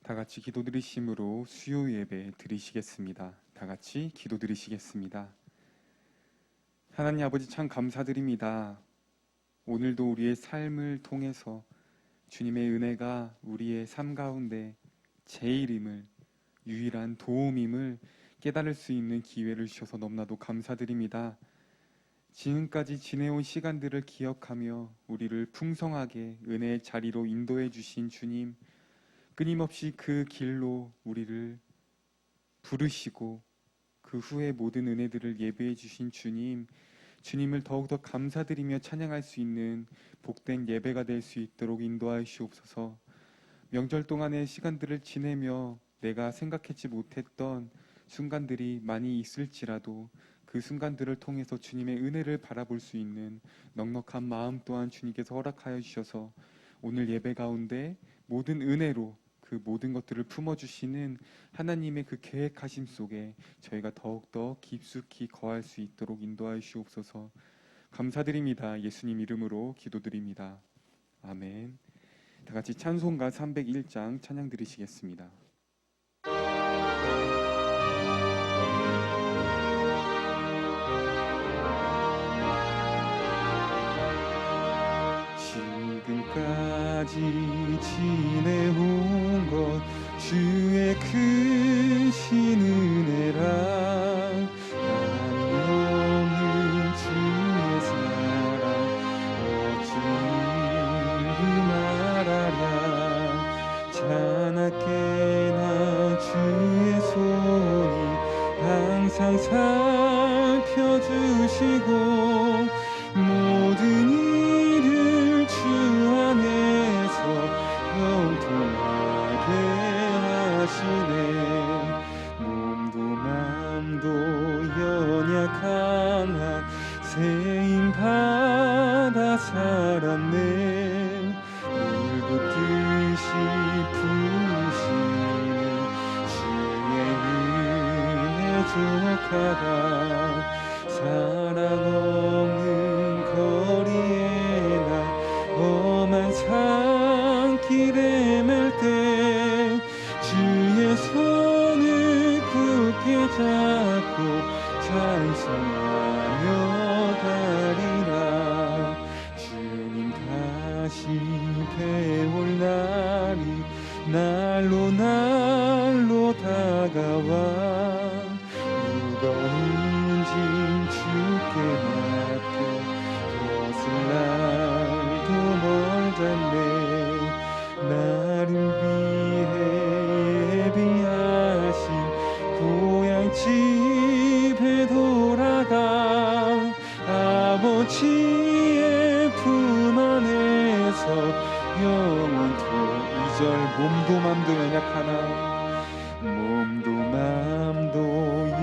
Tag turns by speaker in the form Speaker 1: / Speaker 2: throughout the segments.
Speaker 1: 다 같이 기도 드리심으로 수요 예배 드리시겠습니다. 다 같이 기도 드리시겠습니다. 하나님 아버지 참 감사드립니다. 오늘도 우리의 삶을 통해서 주님의 은혜가 우리의 삶 가운데 제일임을, 유일한 도움임을 깨달을 수 있는 기회를 주셔서 너무나도 감사드립니다. 지금까지 지내온 시간들을 기억하며 우리를 풍성하게 은혜의 자리로 인도해 주신 주님, 끊임없이 그 길로 우리를 부르시고 그 후에 모든 은혜들을 예배해 주신 주님, 주님을 더욱더 감사드리며 찬양할 수 있는 복된 예배가 될 수 있도록 인도하시옵소서. 명절 동안의 시간들을 지내며 내가 생각하지 못했던 순간들이 많이 있을지라도 그 순간들을 통해서 주님의 은혜를 바라볼 수 있는 넉넉한 마음 또한 주님께서 허락하여 주셔서 오늘 예배 가운데 모든 은혜로 그 모든 것들을 품어주시는 하나님의 그 계획하심 속에 저희가 더욱더 깊숙이 거할 수 있도록 인도하여 주옵소서. 감사드립니다. 예수님 이름으로 기도드립니다. 아멘. 다 같이 찬송가 301장 찬양 드리시겠습니다. 지금까지 지내온 것 주의 크신 은혜라. 남이 없는 주의 사랑 어찌 이루 말하랴. 자나깨나 주의 손이 항상 살펴주시고 모든 일을 주 안에서 형통하게 하시네. 몸도 맘도 연약한 나 세임 받아 살았네. 물 붓듯이 부으시는 주의 은혜 족하다. 사랑 없는 거리에 나 험한 산길에 맬 때 주의 손을 굳게 잡고 찬송하며 가리라. 주님 다시 배울 날이 날로 날로 다가와. 무거운 짐 주께 맡겨 벗을 날도 멀잖네. 나를 위해 예비하신 고향 집에 돌아가 아버지의 품 안에서 영원토록. 2절 몸도 맘도 연약하나 몸도 맘도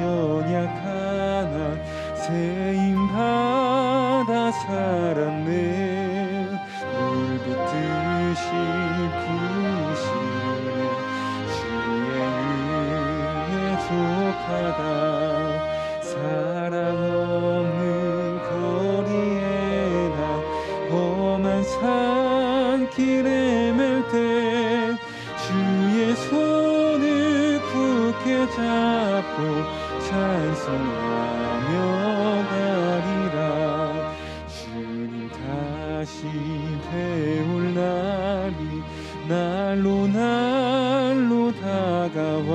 Speaker 1: 연약하나 세임 받아 살았네. 물 붓듯이 부으시는 주의 은혜 족하다. 사랑 없는 거리에 나 험한 산길에 맬 때 주의 손을 굳게 잡고 찬송하며 가리라. 주님 다시 배울 날이 날로 날로 다가와.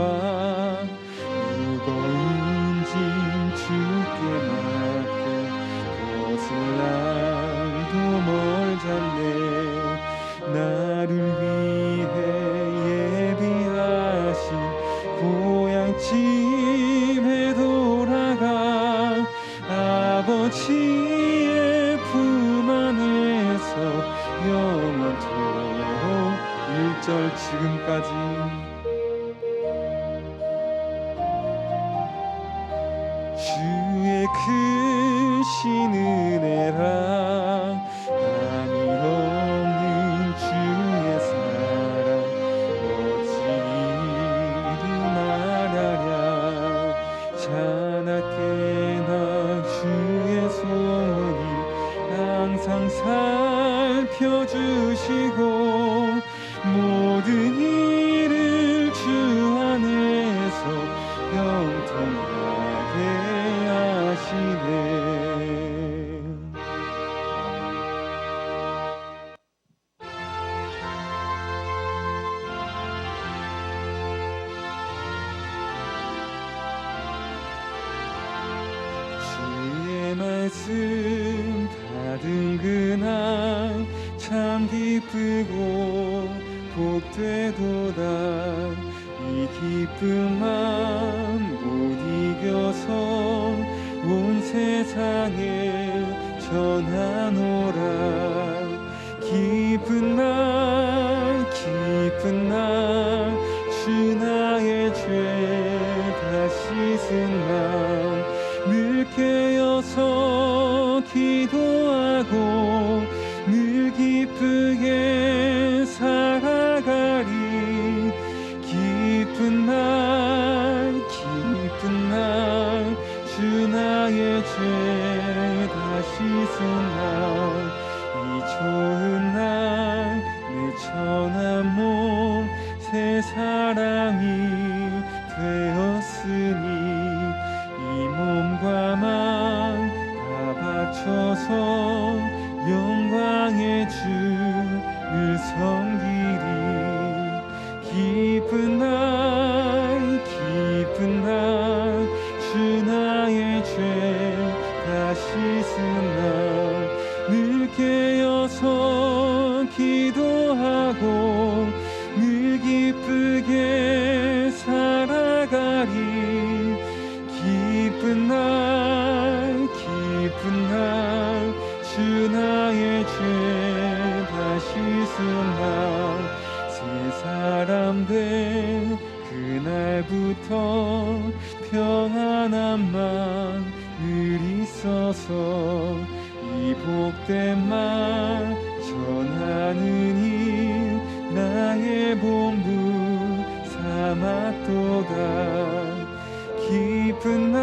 Speaker 1: 무거운 짐 주께 맡겨 벗을 날도 멀잖네. 나를 위해 예비하신 고향 집에 돌아가 아버지의 품 안에서 영원토록. 1절 지금까지 주의 크신 은혜라. 한이 없는 주의 사랑 어찌 이루 말하랴. 자나깨나 주의 손이 항상 살펴주시고 모든 일을 말씀 받은 그날 참 기쁘고 복되도다. 이 기쁜 마음 못 이겨서 온 세상에 전하노라. 기쁜 날 기쁜 날 주 나의 죄 다 씻은 날 늘 깨어서 기도하고 늘 기쁘게 살아가리. 기쁜 날 주 나의 죄 다 씻은 날 이 좋은 날 내 천한 몸 새 사람이 되었으니 이 몸과 맘 다 바쳐서 영광의 주를 섬기리. 기쁜 날 주 나의 죄 다 씻은 날 늘 깨어서 기도하고 늘 기쁘게 살아가리. 기쁜 날 주 나의 죄 다 씻은 날 새 사람 된 그날부터 평안함만 늘 있어서 이 복된 말 전하느니 나의 본부 삼았도다. 기쁜 날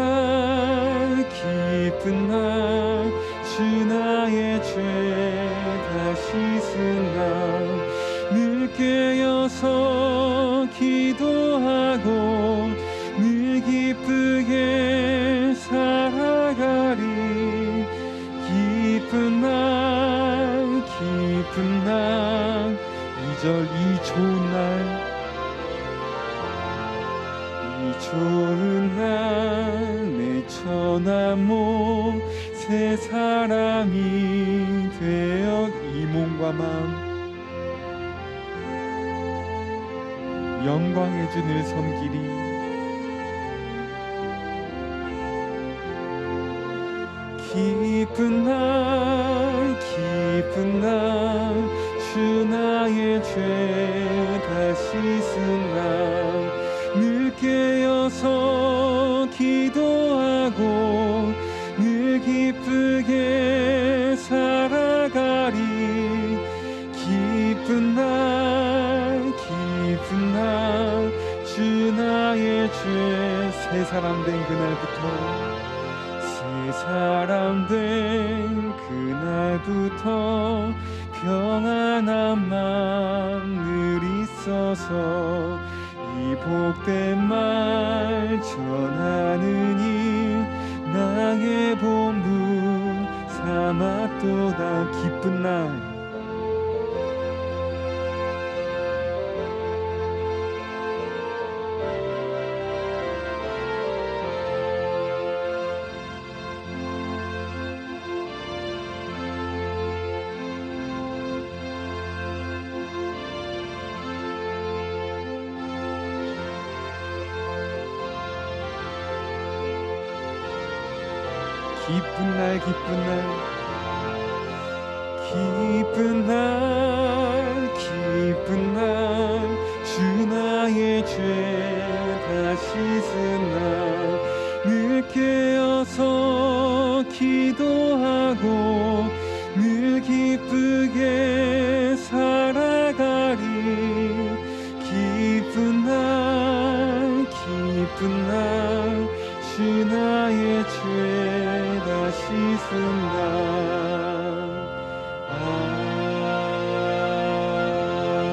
Speaker 1: 주 나의 죄 다 씻은 날 늘 깨어서 기도하고 늘 기쁘게 살아가리. 기쁜 날 2절 이 좋은 날 내 천한 몸 새 사람이 되어 이 몸과 마음 영광의 주를 섬기리. 기쁜 날 주 나의 죄 다 씻은 날 늘 깨어서 기도하고 늘 기쁘게 살아가리. 기쁜 날 주 나의 죄 새 사람 된 그날부터 평안함만 늘 있어서 이 복된 말 전하느니 나의 본부 삼았도다. 기쁜 날 주 나의 죄 다 씻은 날 늘 깨어서 기도하고 늘 기쁘게 살아가리. 기쁜 날 주 나의 죄 다 씻은 날.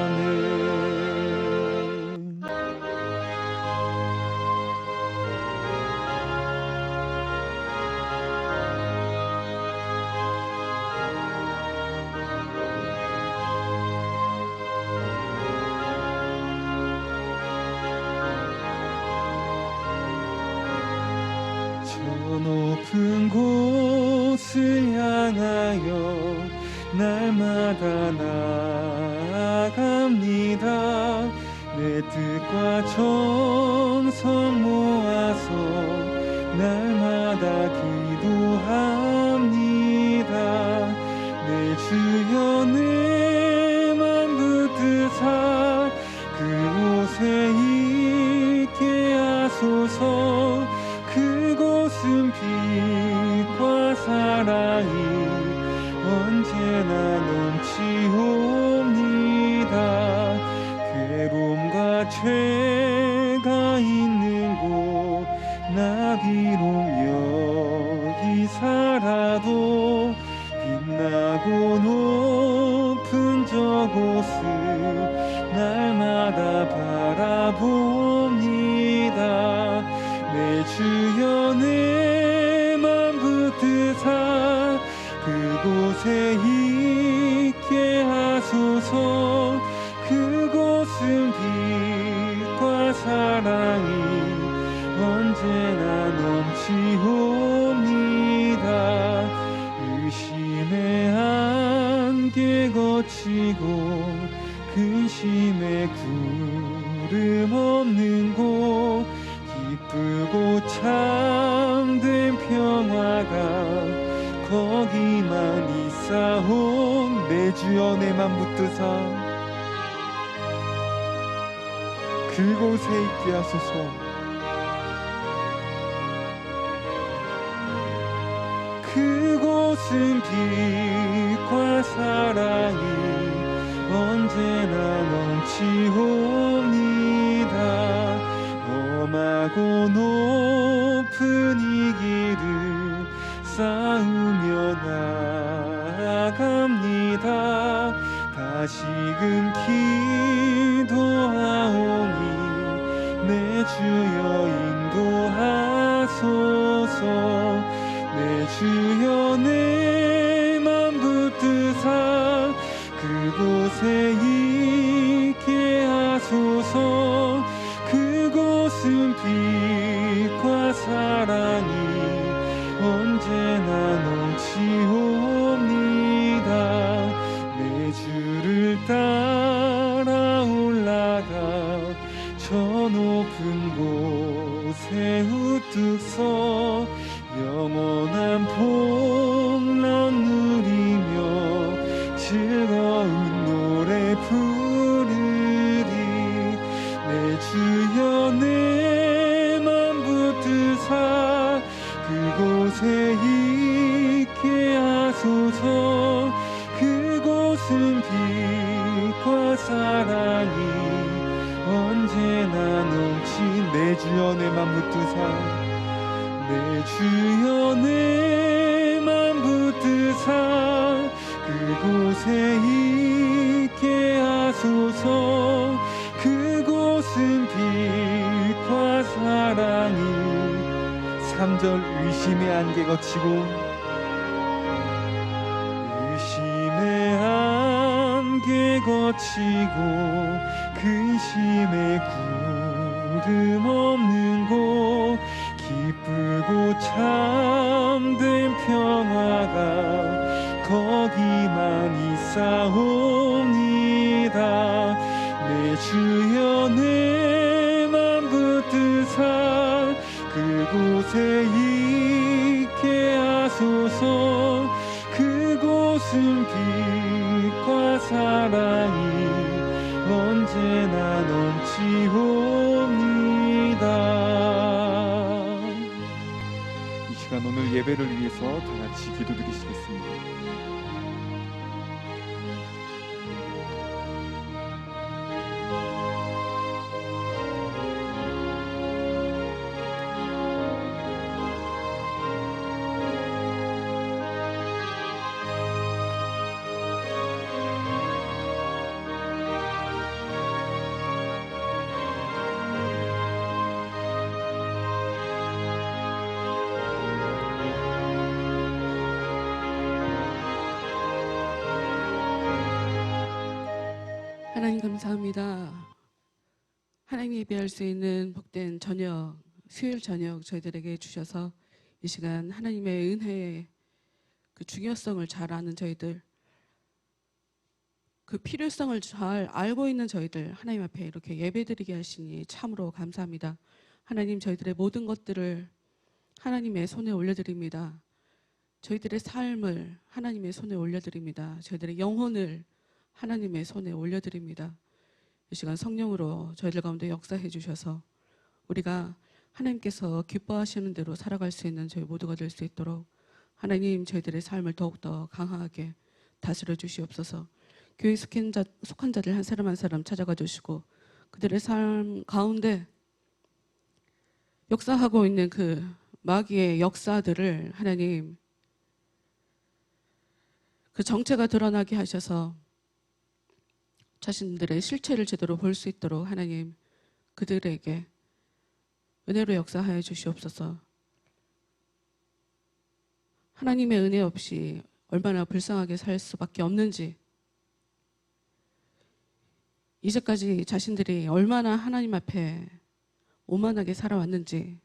Speaker 1: 아멘. 날마다 나아갑니다. 내 뜻과 정성 모아서 날마다 기도합니다. 내 주여 내 맘 붙드사 그곳에 있게 하소서. 그곳은 빛과 사랑이 언제나 넘치옵니다. 괴로움과 죄가 있는 곳 나 비록 여기 살아도 빛나고 높은 저곳을 날마다 바라봅니다. 내 주여 내 맘 붙드사 그곳에 있게 하소서. 그곳은 빛과 사랑이 언제나 넘치옵니다. 의심의 안개 거치고 근심의 구름 없는 곳 기쁘고 참된 평화가 거기만 있사온. 내 주여 내 맘 붙드사 그곳에 있게 하소서. 그곳은 빛과 사랑이 언제나 넘치옵니다. 험하고 높은 이 길을 쌓으며 나아갑니다. 다시금 기도하오니 내 주여 인도하소서. 내 주여 내 맘 붙드사 그곳에 있게 하소서. 그곳은 빛과 사랑이 언제나 넘치옵니다. 내 주를 따라 올라가 저 높은 곳에 우뚝 서 영원한 풍랑 누리며 즐거운 노래 부르리. 내 주여 내 맘 붙드사 그곳에 있게 하소서. 그곳은 빛과 사랑이 언제나 넘친. 내 주여 내 맘 붙드사 내 주여 내 맘 붙드사 그곳에 있게 하소서. 그곳은 빛과 사랑이 3절 의심의 안개 거치고 의심의 안개 거치고 근심의 구름 없는 곳 기쁘고 참된 평화가 거기만 있사옵니다. 내 주여 내 맘 붙드사 그곳에 있게 하소서. 그곳은 빛과 사랑이 언제나 넘치옵니다. 이 시간 오늘 예배를 위해서 다 같이 기도드리시겠습니다.
Speaker 2: 하나님 감사합니다. 하나님 예배할 수 있는 복된 저녁, 수요일 저녁 저희들에게 주셔서 이 시간 하나님의 은혜의 그 중요성을 잘 아는 저희들 그 필요성을 잘 알고 있는 저희들 하나님 앞에 이렇게 예배드리게 하시니 참으로 감사합니다. 하나님, 저희들의 모든 것들을 하나님의 손에 올려드립니다. 저희들의 삶을 하나님의 손에 올려드립니다. 저희들의 영혼을 하나님의 손에 올려드립니다. 이 시간 성령으로 저희들 가운데 역사해 주셔서 우리가 하나님께서 기뻐하시는 대로 살아갈 수 있는 저희 모두가 될 수 있도록 하나님, 저희들의 삶을 더욱더 강하게 다스려 주시옵소서. 교회 속한 자들 한 사람 한 사람 찾아가 주시고 그들의 삶 가운데 역사하고 있는 그 마귀의 역사들을 하나님, 그 정체가 드러나게 하셔서 자신들의 실체를 제대로 볼 수 있도록 하나님, 그들에게 은혜로 역사하여 주시옵소서. 하나님의 은혜 없이 얼마나 불쌍하게 살 수밖에 없는지, 이제까지 자신들이 얼마나 하나님 앞에 오만하게 살아왔는지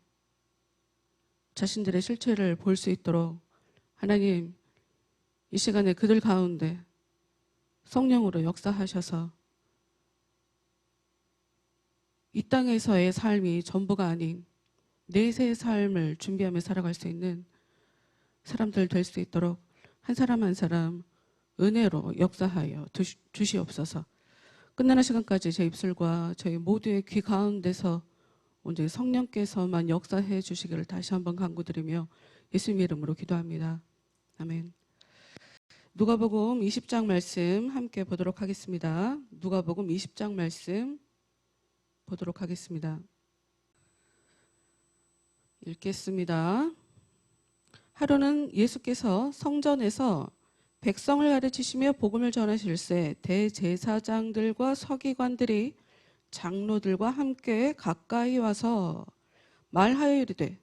Speaker 2: 자신들의 실체를 볼 수 있도록 하나님, 이 시간에 그들 가운데 성령으로 역사하셔서 이 땅에서의 삶이 전부가 아닌 내세의 삶을 준비하며 살아갈 수 있는 사람들 될 수 있도록 한 사람 한 사람 은혜로 역사하여 주시옵소서. 끝나는 시간까지 제 입술과 저희 모두의 귀 가운데서 오직 성령께서만 역사해 주시기를 다시 한번 간구드리며 예수님 이름으로 기도합니다. 아멘. 누가복음 20장 말씀 함께 보도록 하겠습니다. 누가복음 20장 말씀 보도록 하겠습니다. 읽겠습니다. 하루는 예수께서 성전에서 백성을 가르치시며 복음을 전하실새 대제사장들과 서기관들이 장로들과 함께 가까이 와서 말하여 이르되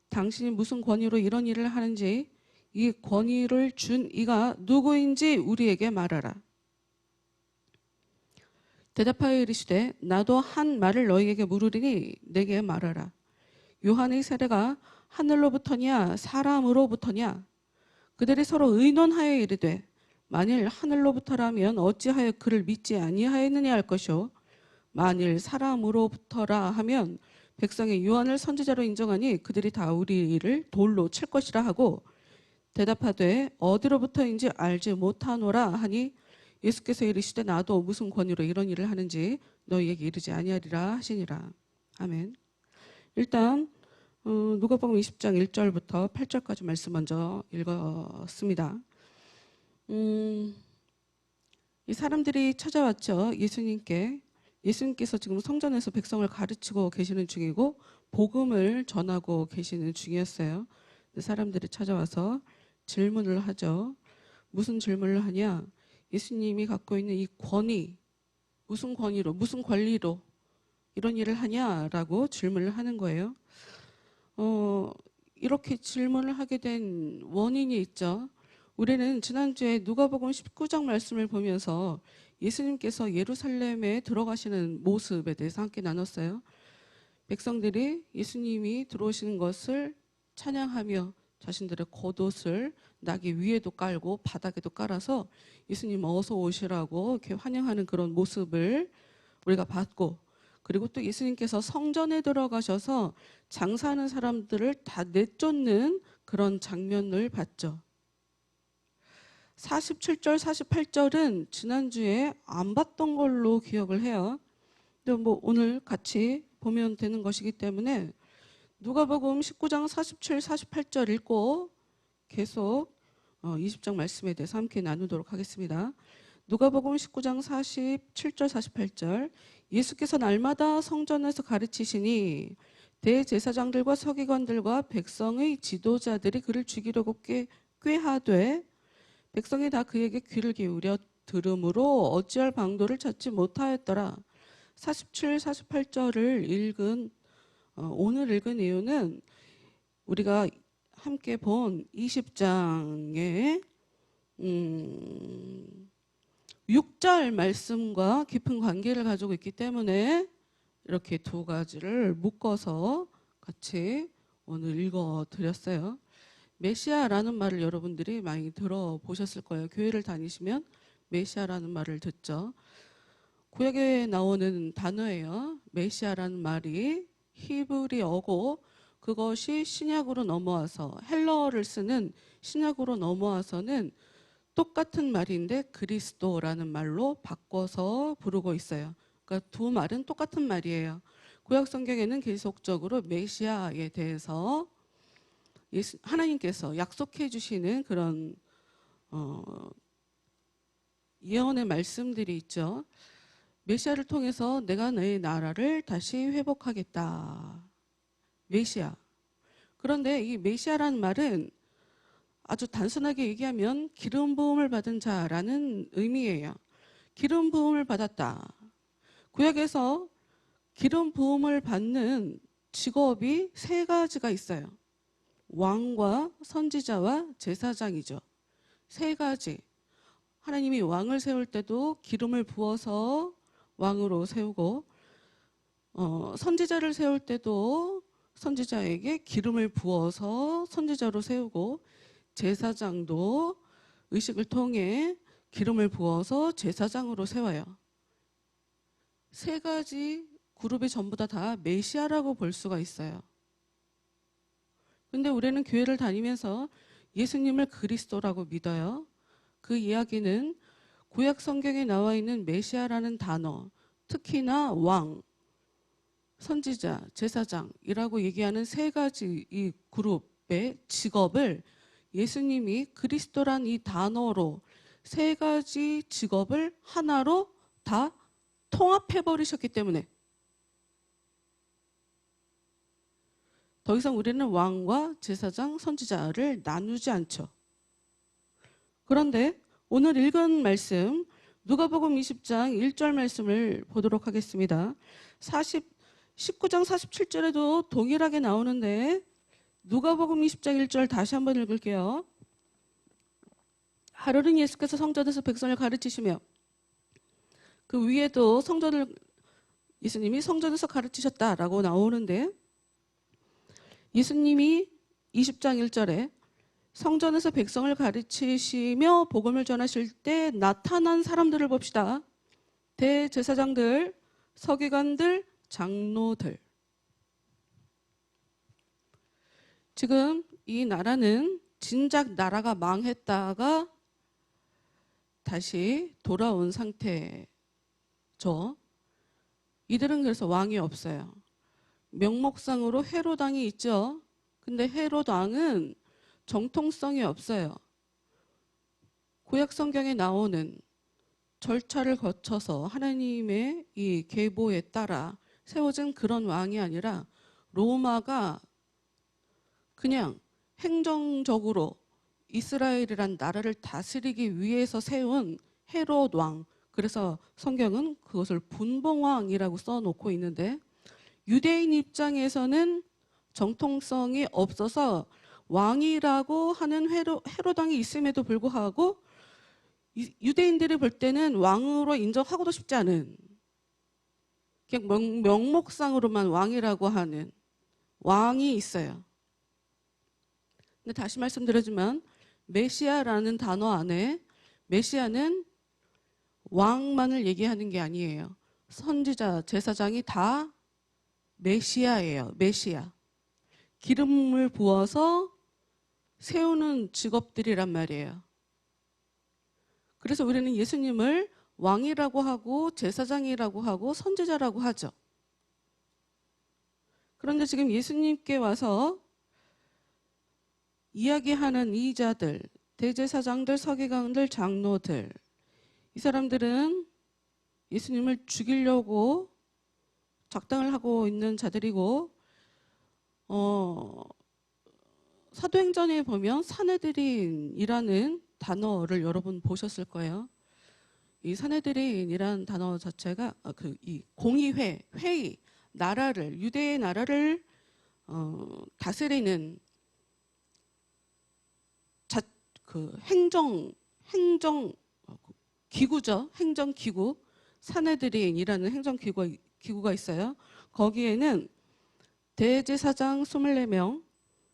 Speaker 2: 당신이 무슨 권위로 이런 일을 하는지 이 권위를 준 이가 누구인지 우리에게 말하라. 대답하여 이르시되 나도 한 말을 너희에게 물으리니 내게 말하라. 요한의 세례가 하늘로부터냐 사람으로부터냐? 그들이 서로 의논하여 이르되 만일 하늘로부터라면 어찌하여 그를 믿지 아니하였느냐 할 것이요 만일 사람으로부터라 하면 백성이 요한을 선지자로 인정하니 그들이 다 우리를 돌로 칠 것이라 하고 대답하되 어디로부터인지 알지 못하노라 하니 예수께서 이르시되 나도 무슨 권위로 이런 일을 하는지 너희에게 이르지 아니하리라 하시니라. 아멘. 일단 누가복음 20장 1절부터 8절까지 말씀 먼저 읽었습니다. 이 사람들이 찾아왔죠. 예수님께. 예수님께서 지금 성전에서 백성을 가르치고 계시는 중이고 복음을 전하고 계시는 중이었어요. 사람들이 찾아와서 질문을 하죠. 무슨 질문을 하냐? 예수님이 갖고 있는 이 권위, 무슨 권위로, 무슨 권리로 이런 일을 하냐라고 질문을 하는 거예요. 이렇게 질문을 하게 된 원인이 있죠. 우리는 지난주에 누가복음 19장 말씀을 보면서 예수님께서 예루살렘에 들어가시는 모습에 대해서 함께 나눴어요. 백성들이 예수님이 들어오시는 것을 찬양하며 자신들의 겉옷을 나귀 위에도 깔고 바닥에도 깔아서 예수님 어서 오시라고 이렇게 환영하는 그런 모습을 우리가 봤고, 그리고 또 예수님께서 성전에 들어가셔서 장사하는 사람들을 다 내쫓는 그런 장면을 봤죠. 47절, 48절은 지난주에 안 봤던 걸로 기억을 해요. 근데 뭐 오늘 같이 보면 되는 것이기 때문에 누가복음 19장 47, 48절 읽고 계속 20장 말씀에 대해서 함께 나누도록 하겠습니다. 누가복음 19장 47절, 48절 예수께서 날마다 성전에서 가르치시니 대제사장들과 서기관들과 백성의 지도자들이 그를 죽이려고 꾀하되 백성이 다 그에게 귀를 기울여 들음으로 어찌할 방도를 찾지 못하였더라. 47, 48절을 오늘 읽은 이유는 우리가 함께 본 20장의 6절 말씀과 깊은 관계를 가지고 있기 때문에 이렇게 두 가지를 묶어서 같이 오늘 읽어드렸어요. 메시아라는 말을 여러분들이 많이 들어보셨을 거예요. 교회를 다니시면 메시아라는 말을 듣죠. 구약에 나오는 단어예요. 메시아라는 말이 히브리어고 그것이 신약으로 넘어와서 헬러어를 쓰는 신약으로 넘어와서는 똑같은 말인데 그리스도라는 말로 바꿔서 부르고 있어요. 그러니까 두 말은 똑같은 말이에요. 구약 성경에는 계속적으로 메시아에 대해서 하나님께서 약속해 주시는 그런 예언의 말씀들이 있죠. 메시아를 통해서 내가 내 나라를 다시 회복하겠다. 메시아. 그런데 이 메시아라는 말은 아주 단순하게 얘기하면 기름 부음을 받은 자라는 의미예요. 기름 부음을 받았다. 구약에서 기름 부음을 받는 직업이 세 가지가 있어요. 왕과 선지자와 제사장이죠. 세 가지. 하나님이 왕을 세울 때도 기름을 부어서 왕으로 세우고 선지자를 세울 때도 선지자에게 기름을 부어서 선지자로 세우고 제사장도 의식을 통해 기름을 부어서 제사장으로 세워요. 세 가지 그룹이 전부 다 메시아라고 볼 수가 있어요. 근데 우리는 교회를 다니면서 예수님을 그리스도라고 믿어요. 그 이야기는 구약 성경에 나와 있는 메시아라는 단어, 특히나 왕, 선지자, 제사장이라고 얘기하는 세 가지 이 그룹의 직업을 예수님이 그리스도란 이 단어로 세 가지 직업을 하나로 다 통합해 버리셨기 때문에 더 이상 우리는 왕과 제사장, 선지자를 나누지 않죠. 그런데 오늘 읽은 말씀 누가복음 20장 1절 말씀을 보도록 하겠습니다. 19장 47절에도 동일하게 나오는데 누가복음 20장 1절 다시 한번 읽을게요. 하루는 예수께서 성전에서 백성을 가르치시며 그 위에도 예수님이 성전에서 가르치셨다라고 나오는데 예수님이 20장 1절에 성전에서 백성을 가르치시며 복음을 전하실 때 나타난 사람들을 봅시다. 대제사장들, 서기관들, 장로들. 지금 이 나라는 진작 나라가 망했다가 다시 돌아온 상태죠. 이들은 그래서 왕이 없어요. 명목상으로 헤롯 왕이 있죠. 근데 헤롯 왕은 정통성이 없어요. 구약 성경에 나오는 절차를 거쳐서 하나님의 이 계보에 따라 세워진 그런 왕이 아니라 로마가 그냥 행정적으로 이스라엘이란 나라를 다스리기 위해서 세운 헤롯 왕. 그래서 성경은 그것을 분봉왕이라고 써놓고 있는데 유대인 입장에서는 정통성이 없어서 왕이라고 하는 헤롯 왕이 있음에도 불구하고 유대인들이 볼 때는 왕으로 인정하고도 싶지 않은 그냥 명목상으로만 왕이라고 하는 왕이 있어요. 근데 다시 말씀드리지만 메시아라는 단어 안에 메시아는 왕만을 얘기하는 게 아니에요. 선지자, 제사장이 다 메시아예요. 메시아. 기름을 부어서 세우는 직업들이란 말이에요. 그래서 우리는 예수님을 왕이라고 하고 제사장이라고 하고 선지자라고 하죠. 그런데 지금 예수님께 와서 이야기하는 이 자들, 대제사장들, 서기관들, 장로들, 이 사람들은 예수님을 죽이려고 작당을 하고 있는 자들이고 사도행전에 보면 사내들인이라는 단어를 여러분 보셨을 거예요. 이 사내들인이라는 단어 자체가 이 공의회, 회의, 나라를 유대의 나라를 다스리는 행정 기구죠. 행정 기구 사내들인이라는 행정 기구가 있어요. 거기에는 대제사장 24명,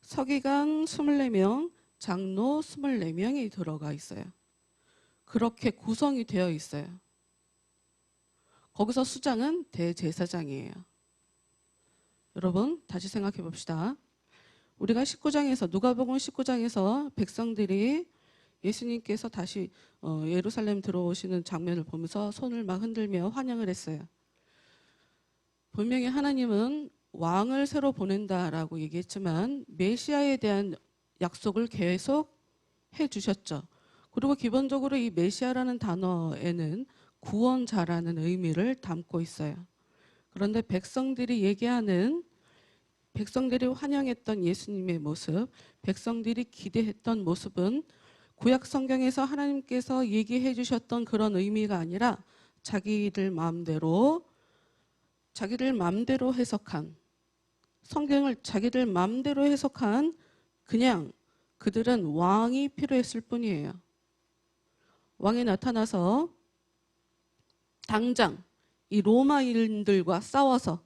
Speaker 2: 서기관 24명, 장로 24명이 들어가 있어요. 그렇게 구성이 되어 있어요. 거기서 수장은 대제사장이에요. 여러분 다시 생각해 봅시다. 우리가 19장에서 누가복음 19장에서 백성들이 예수님께서 다시 예루살렘 들어오시는 장면을 보면서 손을 막 흔들며 환영을 했어요. 분명히 하나님은 왕을 새로 보낸다라고 얘기했지만 메시아에 대한 약속을 계속 해주셨죠. 그리고 기본적으로 이 메시아라는 단어에는 구원자라는 의미를 담고 있어요. 그런데 백성들이 환영했던 예수님의 모습, 백성들이 기대했던 모습은 구약 성경에서 하나님께서 얘기해 주셨던 그런 의미가 아니라 자기들 마음대로 해석한, 성경을 자기들 마음대로 해석한, 그냥 그들은 왕이 필요했을 뿐이에요. 왕이 나타나서 당장 이 로마인들과 싸워서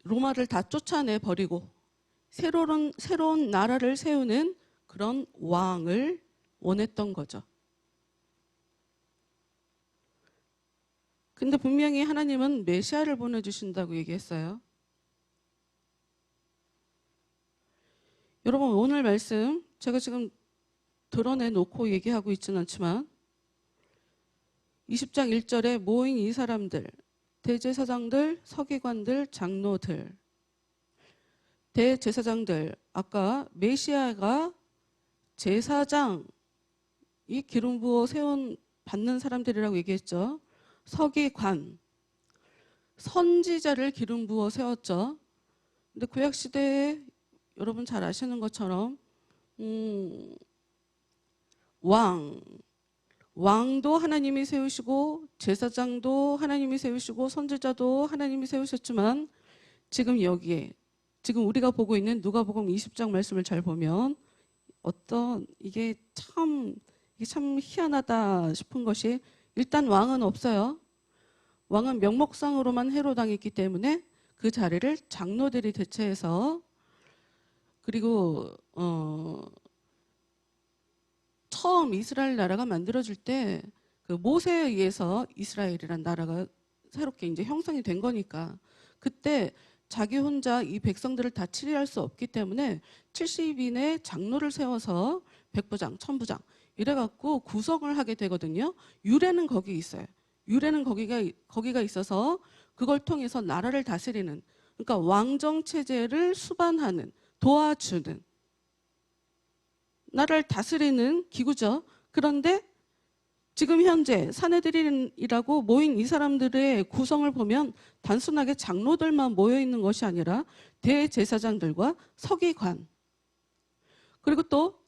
Speaker 2: 로마를 다 쫓아내 버리고 새로운 나라를 세우는 그런 왕을 원했던 거죠. 근데 분명히 하나님은 메시아를 보내주신다고 얘기했어요. 여러분 오늘 말씀 제가 지금 드러내놓고 얘기하고 있지는 않지만 20장 1절에 모인 이 사람들, 대제사장들, 서기관들, 장로들, 대제사장들, 아까 메시아가 제사장, 이 기름 부어 받는 사람들이라고 얘기했죠. 서기관, 선지자를 기름 부어 세웠죠. 근데 구약 시대에 여러분 잘 아시는 것처럼 왕도 하나님이 세우시고 제사장도 하나님이 세우시고 선지자도 하나님이 세우셨지만 지금 우리가 보고 있는 누가복음 20장 말씀을 잘 보면 이게 참 희한하다 싶은 것이 일단 왕은 없어요. 왕은 명목상으로만 해로당했기 때문에 그 자리를 장로들이 대체해서, 그리고 처음 이스라엘 나라가 만들어질 때 그 모세에 의해서 이스라엘이란 나라가 새롭게 이제 형성이 된 거니까 그때 자기 혼자 이 백성들을 다 치리할 수 없기 때문에 70인의 장로를 세워서 백부장, 천부장 이래갖고 구성을 하게 되거든요. 유래는 거기 있어요. 유래는 거기가 있어서 그걸 통해서 나라를 다스리는, 그러니까 왕정 체제를 수반하는, 도와주는, 나라를 다스리는 기구죠. 그런데 지금 현재 사내들이라고 모인 이 사람들의 구성을 보면 단순하게 장로들만 모여 있는 것이 아니라 대제사장들과 서기관, 그리고 또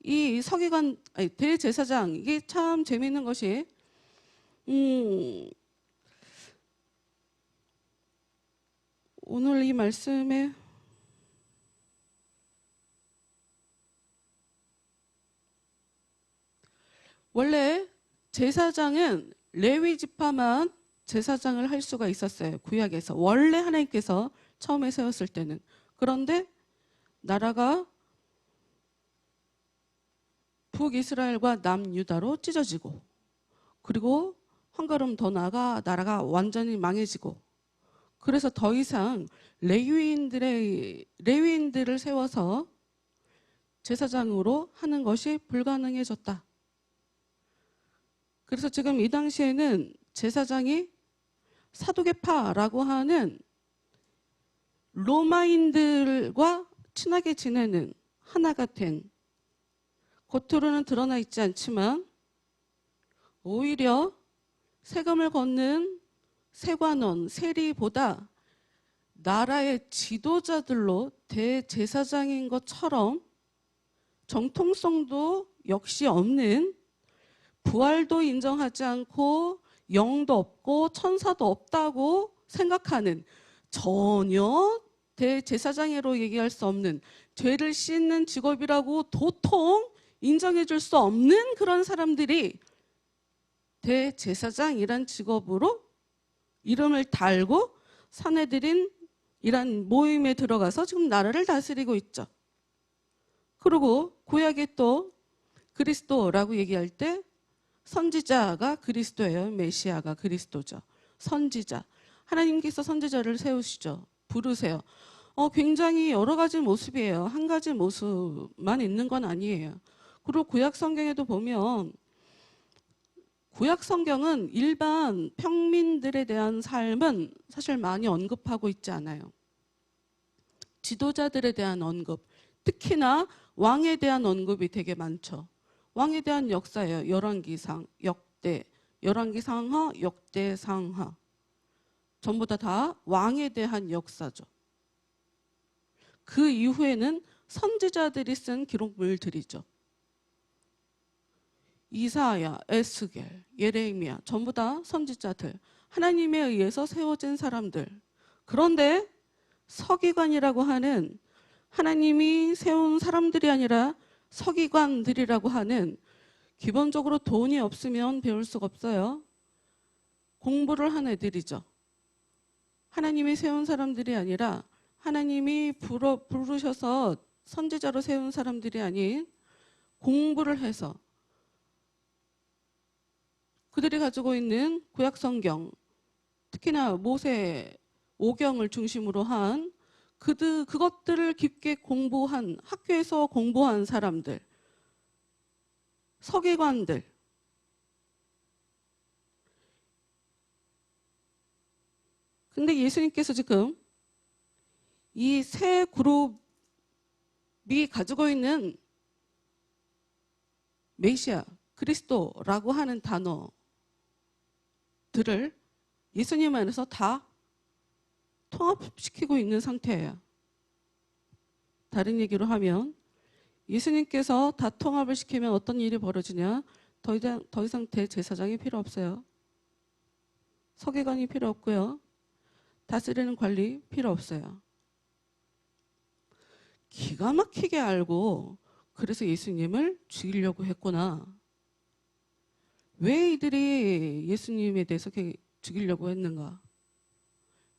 Speaker 2: 이 대제사장, 이게 참 재미있는 것이 오늘 이 말씀에 원래 제사장은 레위 지파만 제사장을 할 수가 있었어요. 구약에서 원래 하나님께서 처음에 세웠을 때는. 그런데 나라가 북이스라엘과 남유다로 찢어지고, 그리고 한 걸음 더 나아가 나라가 완전히 망해지고, 그래서 더 이상 레위인들을 세워서 제사장으로 하는 것이 불가능해졌다. 그래서 지금 이 당시에는 제사장이 사두개파라고 하는 로마인들과 친하게 지내는 하나가 된, 겉으로는 드러나 있지 않지만 오히려 세금을 걷는 세관원, 세리보다 나라의 지도자들로 대제사장인 것처럼 정통성도 역시 없는, 부활도 인정하지 않고 영도 없고 천사도 없다고 생각하는, 전혀 대제사장으로 얘기할 수 없는, 죄를 씻는 직업이라고 도통 인정해 줄 수 없는 그런 사람들이 대제사장이란 직업으로 이름을 달고 사내들인이란 모임에 들어가서 지금 나라를 다스리고 있죠. 그리고 구약에 또 그리스도라고 얘기할 때 선지자가 그리스도예요. 메시아가 그리스도죠. 선지자. 하나님께서 선지자를 세우시죠. 부르세요. 굉장히 여러 가지 모습이에요. 한 가지 모습만 있는 건 아니에요. 그리고 구약 성경에도 보면 구약 성경은 일반 평민들에 대한 삶은 사실 많이 언급하고 있지 않아요. 지도자들에 대한 언급, 특히나 왕에 대한 언급이 되게 많죠. 왕에 대한 역사예요. 열왕기상, 역대, 열왕기상하, 역대상하. 전부 다 왕에 대한 역사죠. 그 이후에는 선지자들이 쓴 기록물들이죠. 이사야, 에스겔, 예레미야 전부 다 선지자들. 하나님에 의해서 세워진 사람들. 그런데 서기관이라고 하는 하나님이 세운 사람들이 아니라 서기관들이라고 하는 기본적으로 돈이 없으면 배울 수가 없어요. 공부를 한 애들이죠. 하나님이 세운 사람들이 아니라 하나님이 부르셔서 선지자로 세운 사람들이 아닌 공부를 해서 그들이 가지고 있는 구약 성경, 특히나 모세 오경을 중심으로 한 그것들을 깊게 공부한 학교에서 공부한 사람들, 서기관들. 근데 예수님께서 지금 이 세 그룹이 가지고 있는 메시아, 그리스도라고 하는 단어들을 예수님 안에서 다 통합시키고 있는 상태예요. 다른 얘기로 하면 예수님께서 다 통합을 시키면 어떤 일이 벌어지냐? 더 이상 대제사장이 필요 없어요. 서기관이 필요 없고요. 다스리는 관리 필요 없어요. 기가 막히게 알고 그래서 예수님을 죽이려고 했구나. 왜 이들이 예수님에 대해서 죽이려고 했는가?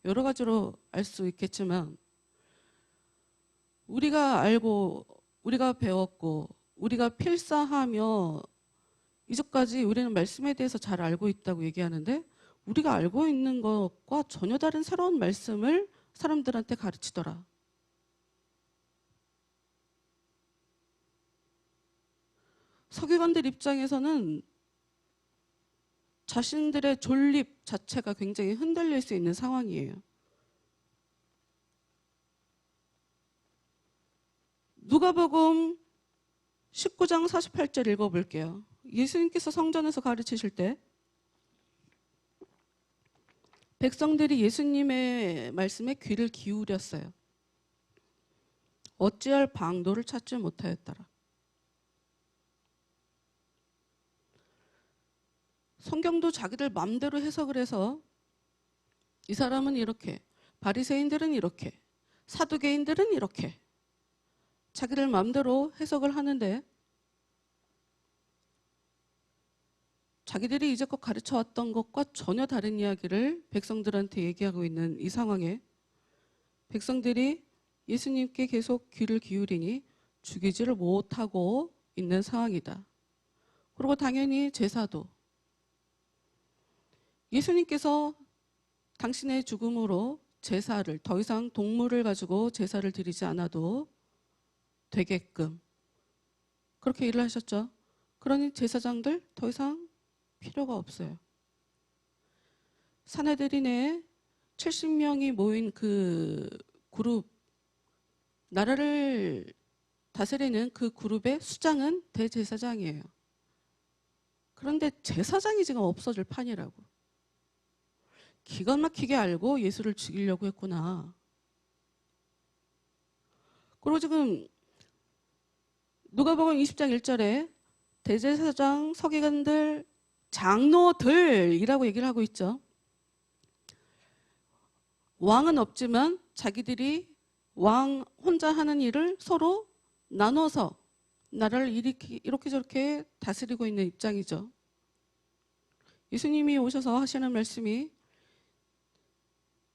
Speaker 2: 여러 가지로 알 수 있겠지만 우리가 알고 우리가 배웠고 우리가 필사하며 이제까지 우리는 말씀에 대해서 잘 알고 있다고 얘기하는데 우리가 알고 있는 것과 전혀 다른 새로운 말씀을 사람들한테 가르치더라. 서기관들 입장에서는 자신들의 존립 자체가 굉장히 흔들릴 수 있는 상황이에요. 누가복음 19장 48절 읽어볼게요. 예수님께서 성전에서 가르치실 때 백성들이 예수님의 말씀에 귀를 기울였어요. 어찌할 방도를 찾지 못하였더라. 성경도 자기들 마음대로 해석을 해서 이 사람은 이렇게, 바리새인들은 이렇게, 사두개인들은 이렇게 자기들 마음대로 해석을 하는데 자기들이 이제껏 가르쳐왔던 것과 전혀 다른 이야기를 백성들한테 얘기하고 있는 이 상황에 백성들이 예수님께 계속 귀를 기울이니 죽이지를 못하고 있는 상황이다. 그리고 당연히 제사도 예수님께서 당신의 죽음으로 제사를 더 이상 동물을 가지고 제사를 드리지 않아도 되게끔 그렇게 일을 하셨죠. 그러니 제사장들 더 이상 필요가 없어요. 사내들인의 70명이 모인 그 그룹, 나라를 다스리는 그 그룹의 수장은 대제사장이에요. 그런데 제사장이 지금 없어질 판이라고. 기가 막히게 알고 예수를 죽이려고 했구나. 그리고 지금 누가복음 20장 1절에 대제사장, 서기관들, 장로들이라고 얘기를 하고 있죠. 왕은 없지만 자기들이 왕 혼자 하는 일을 서로 나눠서 나라를 이렇게 저렇게 다스리고 있는 입장이죠. 예수님이 오셔서 하시는 말씀이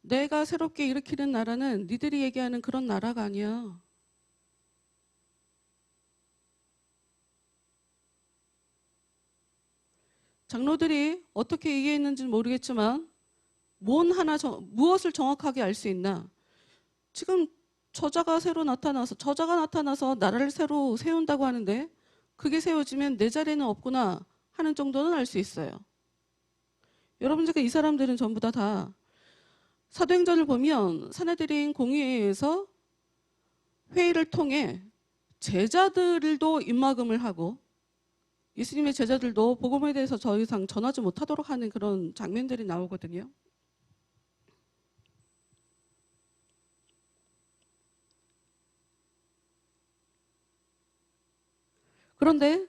Speaker 2: 내가 새롭게 일으키는 나라는 니들이 얘기하는 그런 나라가 아니야. 장로들이 어떻게 이해했는지는 모르겠지만 무엇을 정확하게 알 수 있나? 지금 저자가 나타나서 나라를 새로 세운다고 하는데 그게 세워지면 내 자리는 없구나 하는 정도는 알 수 있어요. 여러분, 제가 이 사람들은 전부 다 사도행전을 보면 사내들인 공의회에서 회의를 통해 제자들도 입막음을 하고 예수님의 제자들도 복음에 대해서 더 이상 전하지 못하도록 하는 그런 장면들이 나오거든요. 그런데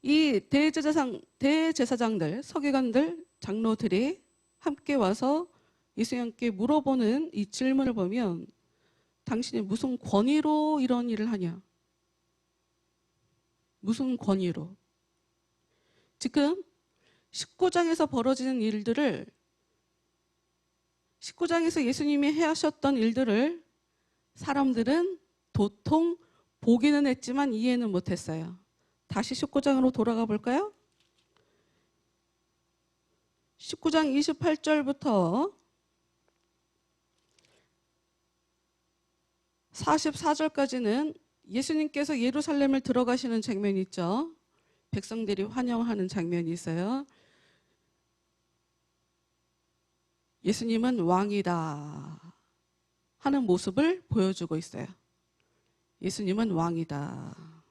Speaker 2: 이 대제사장들, 서기관들, 장로들이 함께 와서 예수님께 물어보는 이 질문을 보면 당신이 무슨 권위로 이런 일을 하냐? 무슨 권위로? 지금 19장에서 벌어지는 일들을 19장에서 예수님이 해하셨던 일들을 사람들은 도통 보기는 했지만 이해는 못했어요. 다시 19장으로 돌아가 볼까요? 19장 28절부터 44절까지는 예수님께서 예루살렘을 들어가시는 장면이 있죠. 백성들이 환영하는 장면이 있어요. 예수님은 왕이다 하는 모습을 보여주고 있어요. 예수님은 왕이다.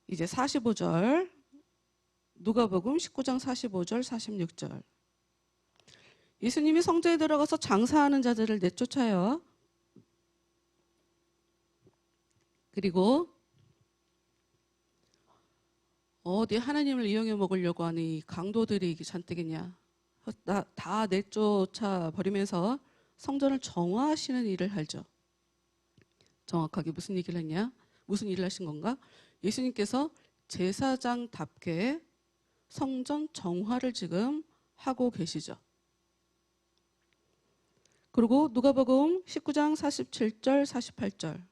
Speaker 2: 이제 45절, 누가복음 19장 45절, 46절. 예수님이 성전에 들어가서 장사하는 자들을 내쫓아요. 그리고 어디 하나님을 이용해 먹으려고 하는 이 강도들이 잔뜩 있냐. 다 내쫓아 버리면서 성전을 정화하시는 일을 하죠. 정확하게 무슨 얘기를 했냐? 무슨 일을 하신 건가? 예수님께서 제사장답게 성전 정화를 지금 하고 계시죠. 그리고 누가복음 19장 47절, 48절.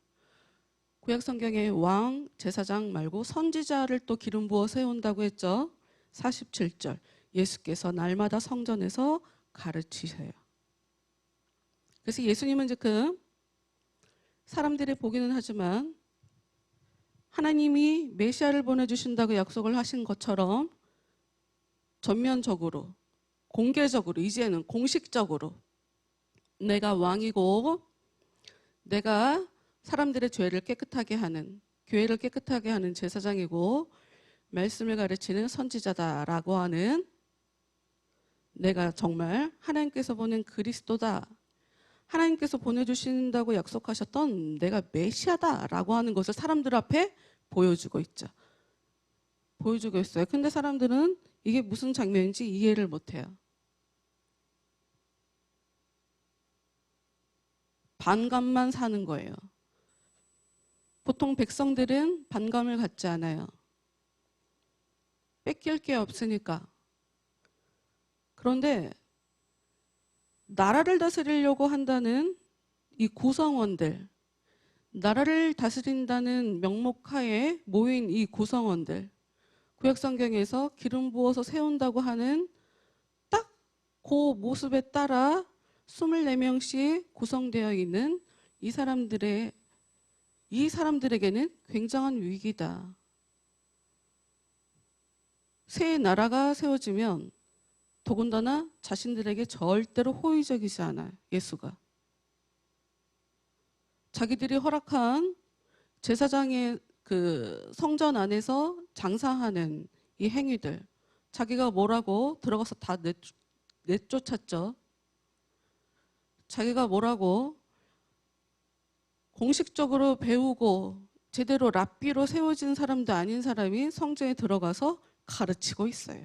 Speaker 2: 구약 성경에 왕, 제사장 말고 선지자를 또 기름 부어 세운다고 했죠. 47절. 예수께서 날마다 성전에서 가르치세요. 그래서 예수님은 지금 사람들이 보기는 하지만 하나님이 메시아를 보내주신다고 약속을 하신 것처럼 전면적으로, 공개적으로, 이제는 공식적으로 내가 왕이고 내가 사람들의 죄를 깨끗하게 하는, 교회를 깨끗하게 하는 제사장이고 말씀을 가르치는 선지자다라고 하는, 내가 정말 하나님께서 보낸 그리스도다, 하나님께서 보내주신다고 약속하셨던 내가 메시아다라고 하는 것을 사람들 앞에 보여주고 있죠. 보여주고 있어요. 근데 사람들은 이게 무슨 장면인지 이해를 못해요. 반감만 사는 거예요. 보통 백성들은 반감을 갖지 않아요. 뺏길 게 없으니까. 그런데 나라를 다스리려고 한다는 이 구성원들, 나라를 다스린다는 명목하에 모인 이 구성원들, 구약성경에서 기름 부어서 세운다고 하는 딱 그 모습에 따라 24명씩 구성되어 있는 이 사람들에게는 굉장한 위기다. 새 나라가 세워지면 더군다나 자신들에게 절대로 호의적이지 않아요. 예수가. 자기들이 허락한 제사장의 그 성전 안에서 장사하는 이 행위들, 자기가 뭐라고 들어가서 다 내쫓았죠. 자기가 뭐라고 공식적으로 배우고 제대로 랍비로 세워진 사람도 아닌 사람이 성전에 들어가서 가르치고 있어요.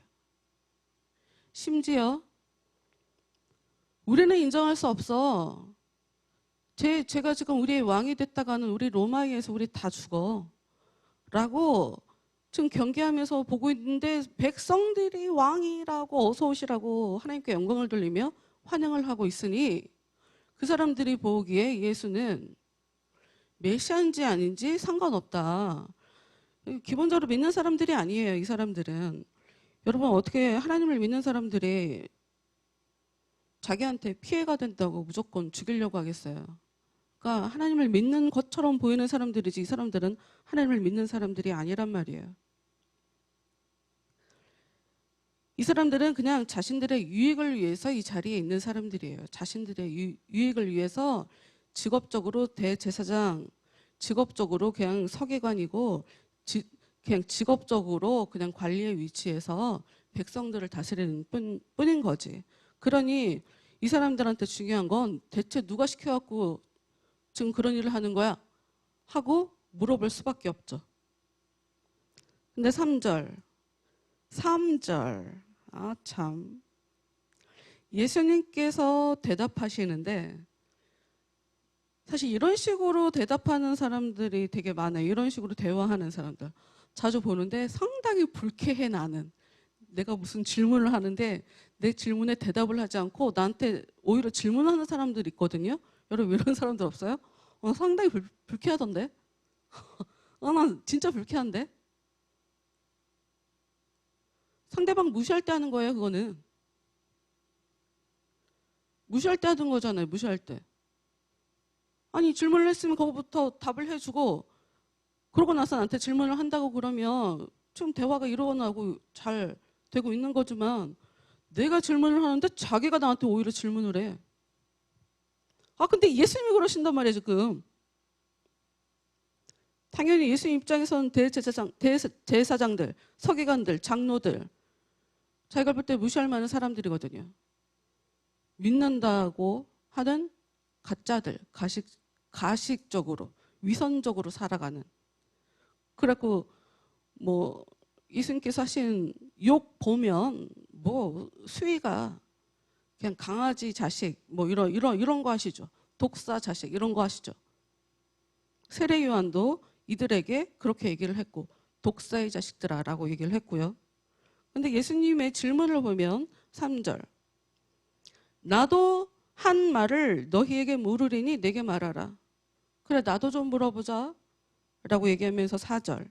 Speaker 2: 심지어 우리는 인정할 수 없어. 제가 지금 우리의 왕이 됐다가는 우리 로마에서 우리 다 죽어. 라고 지금 경계하면서 보고 있는데 백성들이 왕이라고 어서 오시라고 하나님께 영광을 돌리며 환영을 하고 있으니 그 사람들이 보기에 예수는 메시아인지 아닌지 상관없다. 기본적으로 믿는 사람들이 아니에요. 이 사람들은. 여러분 어떻게 하나님을 믿는 사람들이 자기한테 피해가 된다고 무조건 죽이려고 하겠어요. 그러니까 하나님을 믿는 것처럼 보이는 사람들이지 이 사람들은 하나님을 믿는 사람들이 아니란 말이에요. 이 사람들은 그냥 자신들의 유익을 위해서 이 자리에 있는 사람들이에요. 자신들의 유익을 위해서 직업적으로 대제사장, 직업적으로 그냥 서기관이고 그냥 직업적으로 그냥 관리의 위치에서 백성들을 다스리는 뿐인 거지. 그러니 이 사람들한테 중요한 건 대체 누가 시켜갖고 지금 그런 일을 하는 거야? 하고 물어볼 수밖에 없죠. 근데 3절. 아, 참. 예수님께서 대답하시는데 사실 이런 식으로 대답하는 사람들이 되게 많아요. 이런 식으로 대화하는 사람들. 자주 보는데 상당히 불쾌해 나는. 내가 무슨 질문을 하는데 내 질문에 대답을 하지 않고 나한테 오히려 질문하는 사람들이 있거든요. 여러분 이런 사람들 없어요? 상당히 불쾌하던데. 난 진짜 불쾌한데. 상대방 무시할 때 하는 거예요, 그거는. 무시할 때 하는 거잖아요, 무시할 때. 아니, 질문을 했으면 그거부터 답을 해주고, 그러고 나서 나한테 질문을 한다고 그러면 지금 대화가 일어나고 잘 되고 있는 거지만, 내가 질문을 하는데 자기가 나한테 오히려 질문을 해. 아, 근데 예수님이 그러신단 말이에요, 지금. 당연히 예수님 입장에서는 대제사장들, 서기관들, 장로들, 자기가 볼 때 무시할 만한 사람들이거든요. 믿는다고 하는 가짜들, 가식적으로, 위선적으로 살아가는. 그래갖고, 예수님께서 하신 욕 보면, 수위가 그냥 강아지 자식, 이런 거 하시죠. 독사 자식, 이런 거 하시죠. 세례 요한도 이들에게 그렇게 얘기를 했고, 독사의 자식들아 라고 얘기를 했고요. 근데 예수님의 질문을 보면 3절. 나도 한 말을 너희에게 물으리니 내게 말하라. 그래, 나도 좀 물어보자 라고 얘기하면서 4절.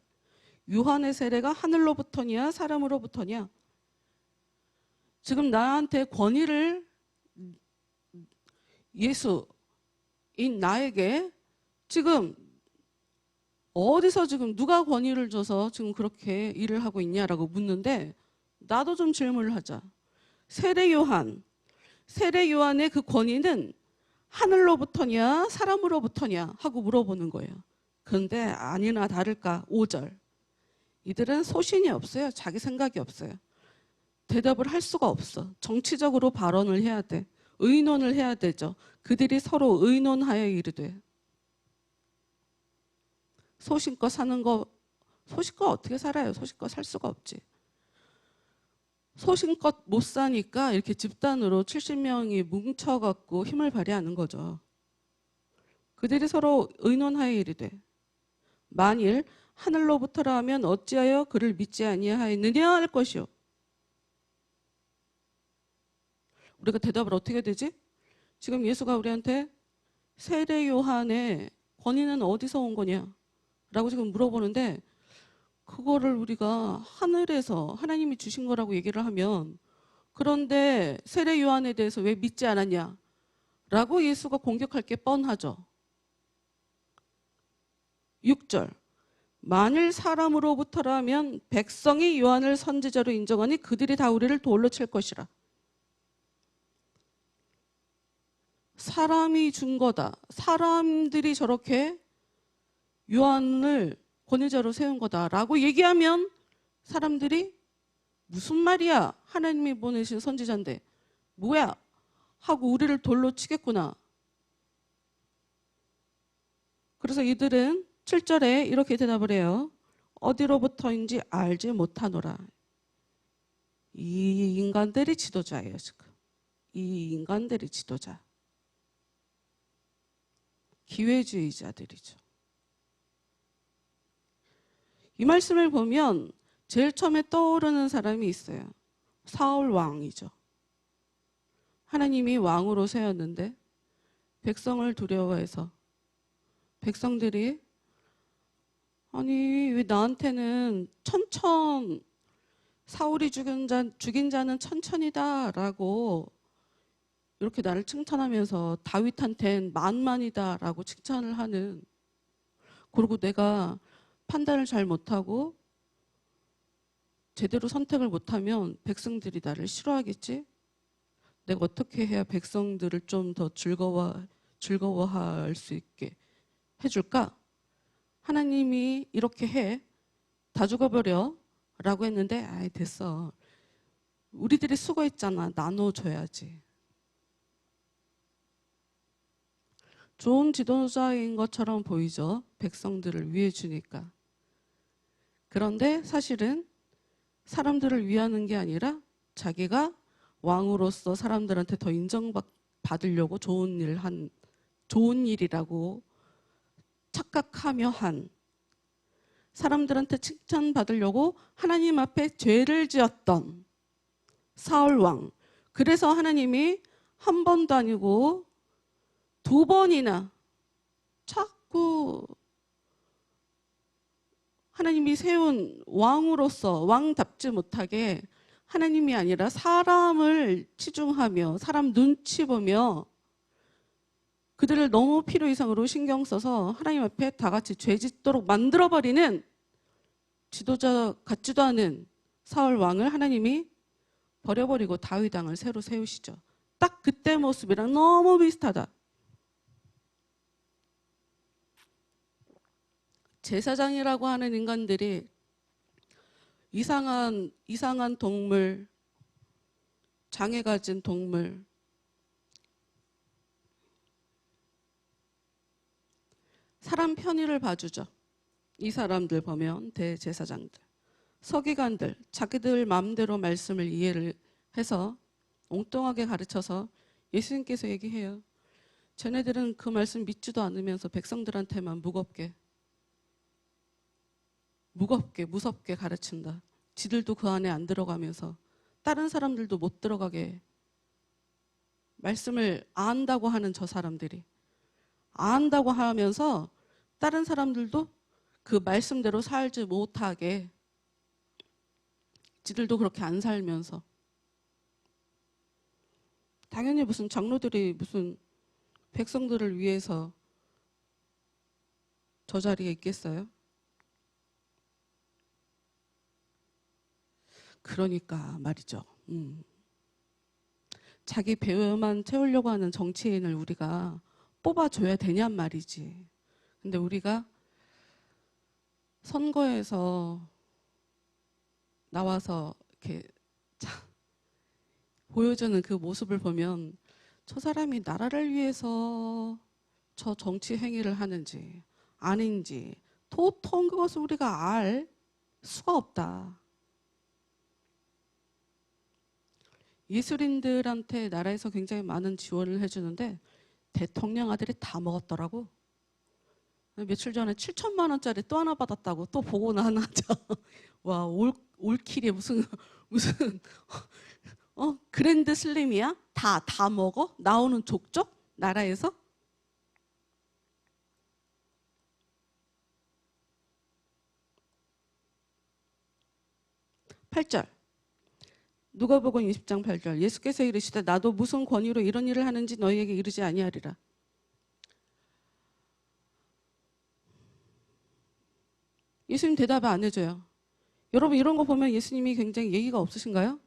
Speaker 2: 요한의 세례가 하늘로부터냐 사람으로부터냐. 지금 나한테 권위를 예수인 나에게 지금 어디서 지금 누가 권위를 줘서 지금 그렇게 일을 하고 있냐라고 묻는데 나도 좀 질문을 하자. 세례 요한의 그 권위는 하늘로부터냐 사람으로부터냐 하고 물어보는 거예요. 그런데 아니나 다를까 5절. 이들은 소신이 없어요. 자기 생각이 없어요. 대답을 할 수가 없어. 정치적으로 발언을 해야 돼. 의논을 해야 되죠. 그들이 서로 의논하여 이르되. 소신껏 사는 거, 소신껏 어떻게 살아요? 소신껏 살 수가 없지. 소신껏 못 사니까 이렇게 집단으로 70명이 뭉쳐갖고 힘을 발휘하는 거죠. 그들이 서로 의논하여 이르되 만일 하늘로부터라 하면 어찌하여 그를 믿지 아니하였느냐 할 것이요. 우리가 대답을 어떻게 되지? 지금 예수가 우리한테 세례 요한의 권위는 어디서 온 거냐? 라고 지금 물어보는데 그거를 우리가 하늘에서 하나님이 주신 거라고 얘기를 하면 그런데 세례 요한에 대해서 왜 믿지 않았냐? 라고 예수가 공격할 게 뻔하죠. 6절. 만일 사람으로부터라면 백성이 요한을 선지자로 인정하니 그들이 다 우리를 돌로 칠 것이라. 사람이 준 거다. 사람들이 저렇게 요한을 권위자로 세운 거다라고 얘기하면 사람들이 무슨 말이야? 하나님이 보내신 선지자인데 뭐야? 하고 우리를 돌로 치겠구나. 그래서 이들은 7절에 이렇게 대답을 해요. 어디로부터인지 알지 못하노라. 이 인간들이 지도자예요, 지금. 이 인간들이 지도자. 기회주의자들이죠. 이 말씀을 보면 제일 처음에 떠오르는 사람이 있어요. 사울 왕이죠. 하나님이 왕으로 세웠는데 백성을 두려워해서 백성들이 아니 왜 나한테는 사울이 죽인 자는 천천이다라고 이렇게 나를 칭찬하면서 다윗한텐 만만이다라고 칭찬을 하는, 그리고 내가 판단을 잘 못하고 제대로 선택을 못하면 백성들이 나를 싫어하겠지? 내가 어떻게 해야 백성들을 좀 더 즐거워할 수 있게 해줄까? 하나님이 이렇게 해. 다 죽어버려. 라고 했는데, 아이, 됐어. 우리들이 수고했잖아. 나눠줘야지. 좋은 지도자인 것처럼 보이죠. 백성들을 위해 주니까. 그런데 사실은 사람들을 위하는 게 아니라 자기가 왕으로서 사람들한테 더 인정받으려고 좋은 일이라고 착각하며 한, 사람들한테 칭찬받으려고 하나님 앞에 죄를 지었던 사울 왕. 그래서 하나님이 한 번도 아니고 2번이나 자꾸 하나님이 세운 왕으로서 왕답지 못하게 하나님이 아니라 사람을 치중하며 사람 눈치 보며 그들을 너무 필요 이상으로 신경 써서 하나님 앞에 다 같이 죄 짓도록 만들어버리는 지도자 같지도 않은 사울 왕을 하나님이 버려버리고 다윗 왕을 새로 세우시죠. 딱 그때 모습이랑 너무 비슷하다. 제사장이라고 하는 인간들이 이상한 동물, 장애 가진 동물, 사람 편의를 봐주죠. 이 사람들 보면 대제사장들, 서기관들, 자기들 마음대로 말씀을 이해를 해서 엉뚱하게 가르쳐서 예수님께서 얘기해요. 쟤네들은 그 말씀 믿지도 않으면서 백성들한테만 무섭게 가르친다. 지들도 그 안에 안 들어가면서 다른 사람들도 못 들어가게, 말씀을 안다고 하는 저 사람들이 안다고 하면서 다른 사람들도 그 말씀대로 살지 못하게, 지들도 그렇게 안 살면서. 당연히 무슨 장로들이 무슨 백성들을 위해서 저 자리에 있겠어요? 그러니까 말이죠. 자기 배만 채우려고 하는 정치인을 우리가 뽑아줘야 되냔 말이지. 근데 우리가 선거에서 나와서 이렇게 보여주는 그 모습을 보면 저 사람이 나라를 위해서 저 정치 행위를 하는지 아닌지 도통 그것을 우리가 알 수가 없다. 예술인들한테 나라에서 굉장히 많은 지원을 해주는데 대통령 아들이 다 먹었더라고. 며칠 전에 7천만 원짜리 또 하나 받았다고 또 보고 나자 와, 올킬이 무슨 그랜드 슬림이야? 다 먹어? 나오는 족족? 나라에서? (8절) 누가복음 20장 8절 예수께서 이르시되 나도 무슨 권위로 이런 일을 하는지 너희에게 이르지 아니하리라. 예수님 대답을 안 해줘요. 여러분 이런 거 보면 예수님이 굉장히 예의가 없으신가요?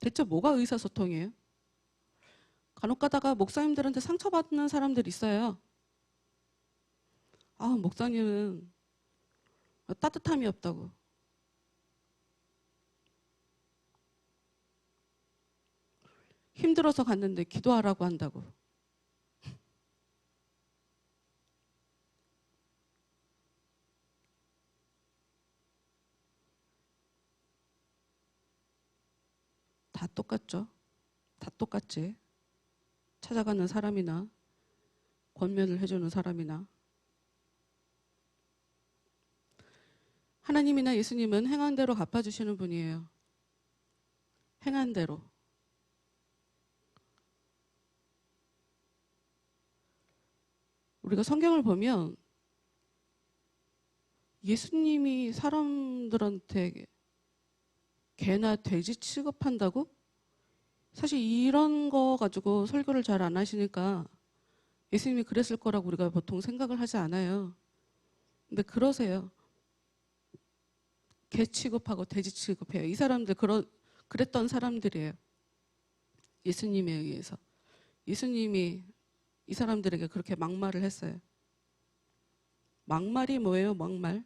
Speaker 2: 대체 뭐가 의사소통이에요? 간혹 가다가 목사님들한테 상처받는 사람들이 있어요. 아, 목사님은 따뜻함이 없다고. 힘들어서 갔는데 기도하라고 한다고. 다 똑같죠. 다 똑같지. 찾아가는 사람이나 권면을 해주는 사람이나. 하나님이나 예수님은 행한 대로 갚아주시는 분이에요. 행한 대로. 우리가 성경을 보면 예수님이 사람들한테 개나 돼지 취급한다고? 사실 이런 거 가지고 설교를 잘 안 하시니까 예수님이 그랬을 거라고 우리가 보통 생각을 하지 않아요. 근데 그러세요. 개 취급하고 돼지 취급해요. 이 사람들 그랬던 사람들이에요. 예수님에 의해서. 예수님이 이 사람들에게 그렇게 막말을 했어요. 막말이 뭐예요? 막말.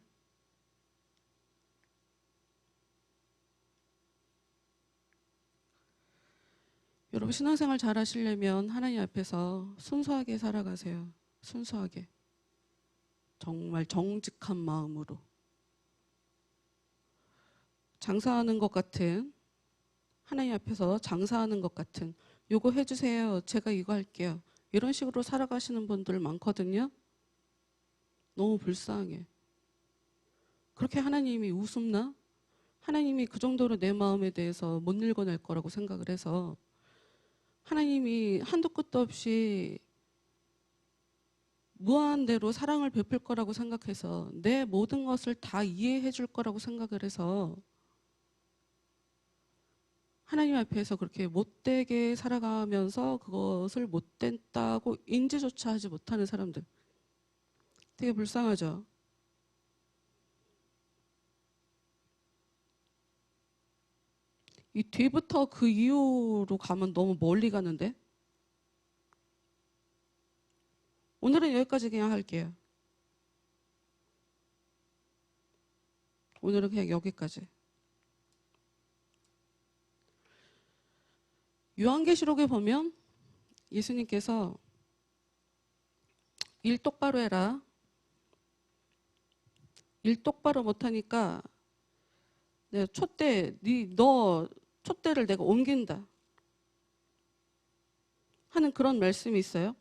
Speaker 2: 여러분 신앙생활 잘 하시려면 하나님 앞에서 순수하게 살아가세요. 순수하게. 정말 정직한 마음으로. 장사하는 것 같은, 하나님 앞에서 장사하는 것 같은, 요거 해주세요. 제가 이거 할게요. 이런 식으로 살아가시는 분들 많거든요. 너무 불쌍해. 그렇게 하나님이 우습나? 하나님이 그 정도로 내 마음에 대해서 못 읽어낼 거라고 생각을 해서 하나님이 한도 끝도 없이 무한대로 사랑을 베풀 거라고 생각해서 내 모든 것을 다 이해해 줄 거라고 생각을 해서 하나님 앞에서 그렇게 못되게 살아가면서 그것을 못됐다고 인지조차 하지 못하는 사람들. 되게 불쌍하죠. 이 뒤부터 그 이후로 가면 너무 멀리 가는데? 오늘은 여기까지 그냥 할게요. 오늘은 그냥 여기까지. 요한계시록에 보면 예수님께서 일 똑바로 해라. 일 똑바로 못하니까 내가 너 촛대를 내가 옮긴다 하는 그런 말씀이 있어요.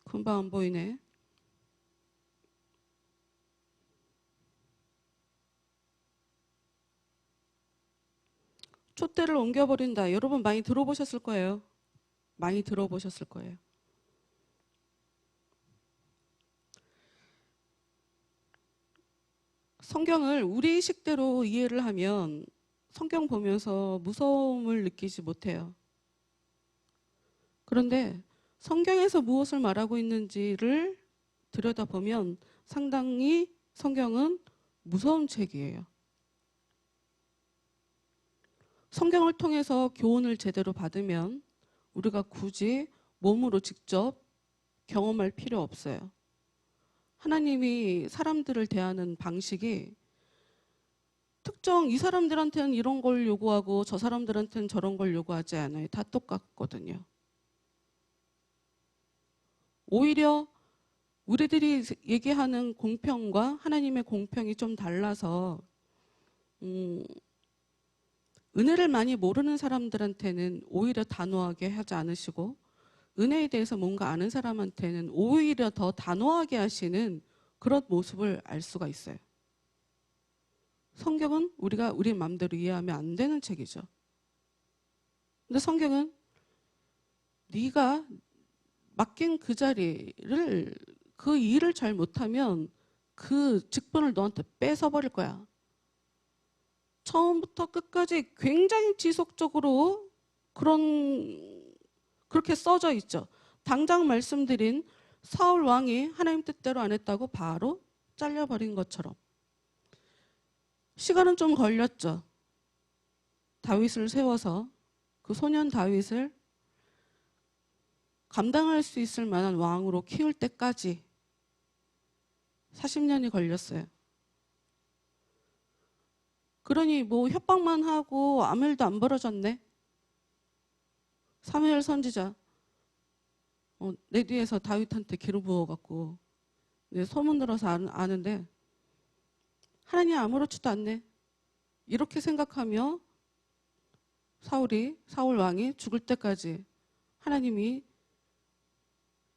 Speaker 2: 금방 안 보이네. 촛대를 옮겨버린다. 여러분 많이 들어보셨을 거예요. 많이 들어보셨을 거예요. 성경을 우리 식대로 이해를 하면 성경 보면서 무서움을 느끼지 못해요. 그런데 성경에서 무엇을 말하고 있는지를 들여다보면 상당히 성경은 무서운 책이에요. 성경을 통해서 교훈을 제대로 받으면 우리가 굳이 몸으로 직접 경험할 필요 없어요. 하나님이 사람들을 대하는 방식이 특정 이 사람들한테는 이런 걸 요구하고 저 사람들한테는 저런 걸 요구하지 않아요. 다 똑같거든요. 오히려 우리들이 얘기하는 공평과 하나님의 공평이 좀 달라서 은혜를 많이 모르는 사람들한테는 오히려 단호하게 하지 않으시고 은혜에 대해서 뭔가 아는 사람한테는 오히려 더 단호하게 하시는 그런 모습을 알 수가 있어요. 성경은 우리가 우리 마음대로 이해하면 안 되는 책이죠. 근데 성경은 네가 맡긴 그 자리를 그 일을 잘 못하면 그 직분을 너한테 뺏어버릴 거야. 처음부터 끝까지 굉장히 지속적으로 그렇게 써져 있죠. 당장 말씀드린 사울 왕이 하나님 뜻대로 안 했다고 바로 잘려버린 것처럼. 시간은 좀 걸렸죠. 다윗을 세워서 그 소년 다윗을 감당할 수 있을 만한 왕으로 키울 때까지 40년이 걸렸어요. 그러니 뭐 협박만 하고 아무 일도 안 벌어졌네. 사무엘 선지자 내 뒤에서 다윗한테 기름 부어갖고 내 소문 들어서 아는데 하나님 아무렇지도 않네. 이렇게 생각하며 사울 왕이 죽을 때까지 하나님이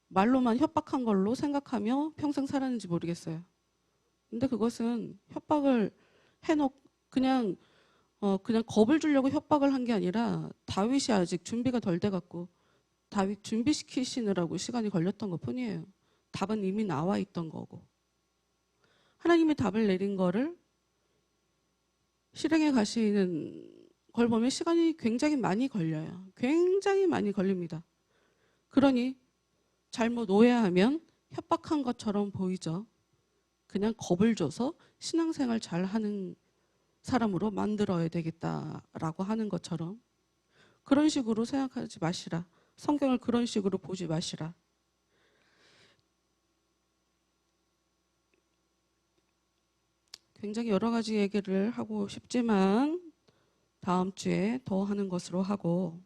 Speaker 2: 말로만 협박한 걸로 생각하며 평생 살았는지 모르겠어요. 근데 그것은 협박을 그냥 겁을 주려고 협박을 한 게 아니라 다윗이 아직 준비가 덜 돼갖고 다윗 준비시키시느라고 시간이 걸렸던 것뿐이에요. 답은 이미 나와 있던 거고. 하나님이 답을 내린 거를 실행해 가시는 걸 보면 시간이 굉장히 많이 걸려요. 굉장히 많이 걸립니다. 그러니 잘못 오해하면 협박한 것처럼 보이죠. 그냥 겁을 줘서 신앙생활 잘하는 사람으로 만들어야 되겠다라고 하는 것처럼 그런 식으로 생각하지 마시라. 성경을 그런 식으로 보지 마시라. 굉장히 여러 가지 얘기를 하고 싶지만 다음 주에 더 하는 것으로 하고,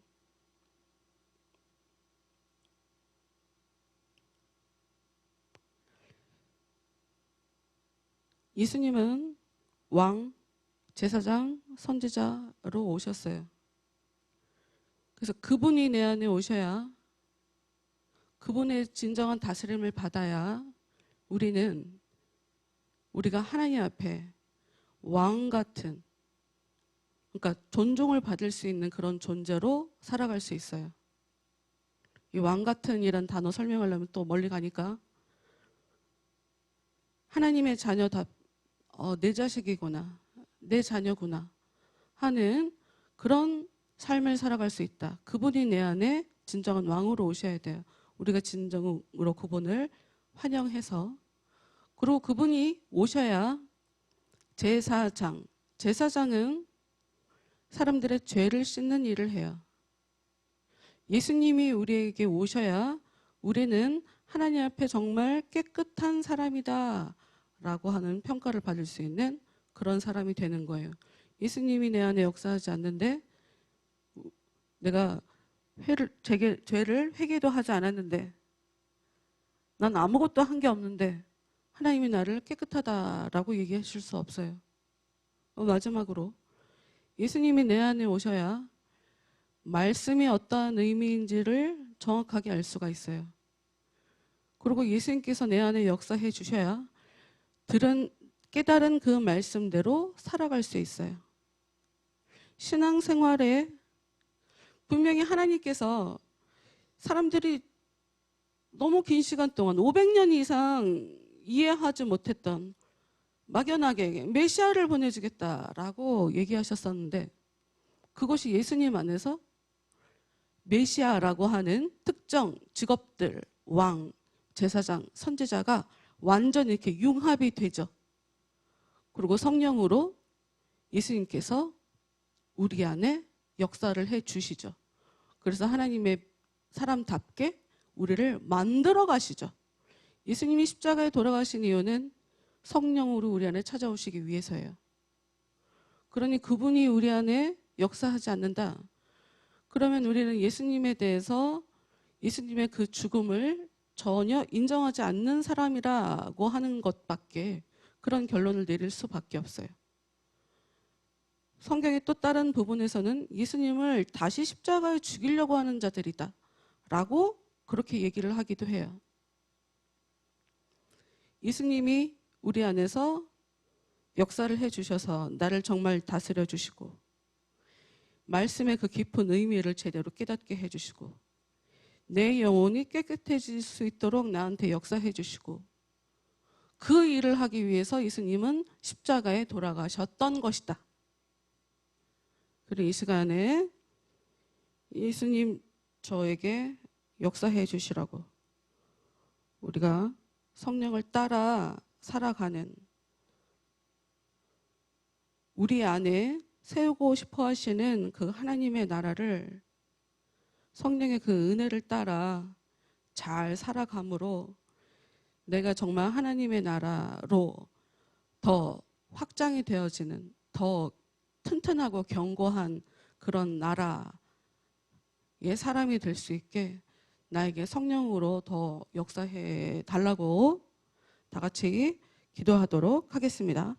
Speaker 2: 예수님은 왕, 제사장, 선지자로 오셨어요. 그래서 그분이 내 안에 오셔야, 그분의 진정한 다스림을 받아야 우리가 하나님 앞에 왕 같은, 그러니까 존중을 받을 수 있는 그런 존재로 살아갈 수 있어요. 이 왕 같은 이란 단어 설명하려면 또 멀리 가니까 하나님의 자녀다, 내 자식이구나, 내 자녀구나 하는 그런 삶을 살아갈 수 있다. 그분이 내 안에 진정한 왕으로 오셔야 돼요. 우리가 진정으로 그분을 환영해서, 그리고 그분이 오셔야 제사장은 사람들의 죄를 씻는 일을 해요. 예수님이 우리에게 오셔야 우리는 하나님 앞에 정말 깨끗한 사람이다 라고 하는 평가를 받을 수 있는 그런 사람이 되는 거예요. 예수님이 내 안에 역사하지 않는데, 내가 죄를 회개도 하지 않았는데, 난 아무것도 한 게 없는데 하나님이 나를 깨끗하다라고 얘기하실 수 없어요. 마지막으로 예수님이 내 안에 오셔야 말씀이 어떠한 의미인지를 정확하게 알 수가 있어요. 그리고 예수님께서 내 안에 역사해 주셔야 깨달은 그 말씀대로 살아갈 수 있어요. 신앙생활에 분명히 하나님께서 사람들이 너무 긴 시간 동안 500년 이상 이해하지 못했던 막연하게 메시아를 보내주겠다라고 얘기하셨었는데, 그것이 예수님 안에서 메시아라고 하는 특정 직업들, 왕, 제사장, 선지자가 완전히 이렇게 융합이 되죠. 그리고 성령으로 예수님께서 우리 안에 역사를 해 주시죠. 그래서 하나님의 사람답게 우리를 만들어 가시죠. 예수님이 십자가에 돌아가신 이유는 성령으로 우리 안에 찾아오시기 위해서예요. 그러니 그분이 우리 안에 역사하지 않는다. 그러면 우리는 예수님에 대해서, 예수님의 그 죽음을 전혀 인정하지 않는 사람이라고 하는 것밖에, 그런 결론을 내릴 수밖에 없어요. 성경의 또 다른 부분에서는 예수님을 다시 십자가에 죽이려고 하는 자들이다 라고 그렇게 얘기를 하기도 해요. 예수님이 우리 안에서 역사를 해주셔서 나를 정말 다스려 주시고, 말씀의 그 깊은 의미를 제대로 깨닫게 해주시고, 내 영혼이 깨끗해질 수 있도록 나한테 역사해 주시고, 그 일을 하기 위해서 예수님은 십자가에 돌아가셨던 것이다. 그리고 이 시간에 예수님 저에게 역사해 주시라고, 우리가 성령을 따라 살아가는, 우리 안에 세우고 싶어 하시는 그 하나님의 나라를 성령의 그 은혜를 따라 잘 살아감으로 내가 정말 하나님의 나라로 더 확장이 되어지는, 더 튼튼하고 견고한 그런 나라의 사람이 될 수 있게 나에게 성령으로 더 역사해 달라고 다 같이 기도하도록 하겠습니다.